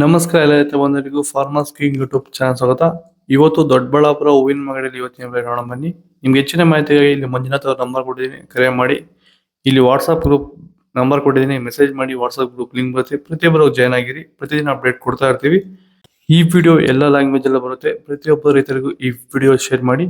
ನಮಸ್ಕಾರ ಎಲ್ಲ ಬಂದರಿಗೂ farmers king YouTube channel ಸ್ವಾಗತ. ಇವತ್ತು ದೊಡ್ಡಬಳ್ಳಾಪುರ ಹೂವಿನ ಮಾರ್ಕೆಟ್ ಇವತ್ತಿನ ಬೆಲೆ ನೋಡೋಣ ಬನ್ನಿ. ನಿಮ್ಗೆ ಹೆಚ್ಚಿನ ಮಾಹಿತಿಗಾಗಿ ಇಲ್ಲಿ ಮಂಜುನಾಥ್ ಅವ್ರ ನಂಬರ್ ಕೊಟ್ಟಿದ್ದೀನಿ, ಕರೆ ಮಾಡಿ. ಇಲ್ಲಿ ವಾಟ್ಸ್ಆಪ್ ಗ್ರೂಪ್ ನಂಬರ್ ಕೊಟ್ಟಿದ್ದೀನಿ, ಮೆಸೇಜ್ ಮಾಡಿ. ವಾಟ್ಸ್ಆಪ್ ಗ್ರೂಪ್ ಲಿಂಕ್ ಬರುತ್ತೆ, ಪ್ರತಿಯೊಬ್ಬರು ಜಾಯ್ನ್ ಆಗಿರಿ. ಪ್ರತಿದಿನ ಅಪ್ಡೇಟ್ ಕೊಡ್ತಾ ಇರ್ತೀವಿ. ಈ ವಿಡಿಯೋ ಎಲ್ಲ ಲ್ಯಾಂಗ್ವೇಜ್ ಎಲ್ಲ ಬರುತ್ತೆ. ಪ್ರತಿಯೊಬ್ಬ ರೈತರಿಗೂ ಈ ವಿಡಿಯೋ ಶೇರ್ ಮಾಡಿ.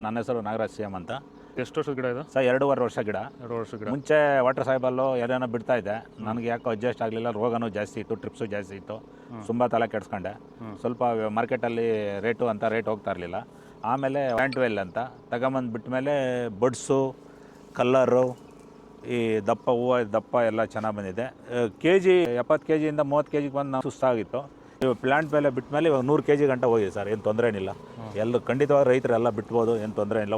ನನ್ನ ಹೆಸರು ನಾಗರಾಜ್ ಸಿಎಂ ಅಂತ. ಎಷ್ಟು ವರ್ಷದ ಗಿಡ ಇದು? ಸರ್ 2.5 ವರ್ಷ ಗಿಡ. 2 ವರ್ಷ ಗಿಡ. ಮುಂಚೆ ವಾಟರ್ ಸಾಯಿಬಲ್ಲು ಏನೇನೋ ಬಿಡ್ತಾ ಇದ್ದೆ. ನನಗೆ ಯಾಕೋ ಅಡ್ಜಸ್ಟ್ ಆಗಲಿಲ್ಲ. ರೋಗನೂ ಜಾಸ್ತಿ ಇತ್ತು, ಟ್ರಿಪ್ಸು ಜಾಸ್ತಿ ಇತ್ತು. ತುಂಬ ತಲೆ ಕೆಡಿಸ್ಕೊಂಡೆ. ಸ್ವಲ್ಪ ಮಾರ್ಕೆಟಲ್ಲಿ ರೇಟ್ ಹೋಗ್ತಾ ಇರಲಿಲ್ಲ. ಆಮೇಲೆ ಪ್ಯಾಂಟ್ವೆಲ್ ಅಂತ ತಗೊಂಬಂದು ಬಿಟ್ಟ ಮೇಲೆ ಬಡ್ಸು, ಕಲ್ಲರು, ಈ ದಪ್ಪ ಹೂವು ದಪ್ಪ ಎಲ್ಲ ಚೆನ್ನಾಗಿ ಬಂದಿದೆ. ಕೆಜಿ 70 kg 30 kg ಬಂದು ನಾವು ಸುಸ್ತಾಗಿತ್ತು. ಇವಾಗ ಪ್ಲ್ಯಾಂಟ್ ಮೇಲೆ ಬಿಟ್ಟ ಮೇಲೆ ಇವಾಗ 100 kg ಗಂಟ ಹೋಗಿದೆ ಸರ್. ಏನು ತೊಂದರೆ ಏನಿಲ್ಲ. ಖಂಡಿತವಾಗಿ ರೈತರೆಲ್ಲ ಬಿಟ್ಬೋದು, ಏನು ತೊಂದರೆ ಇಲ್ಲ.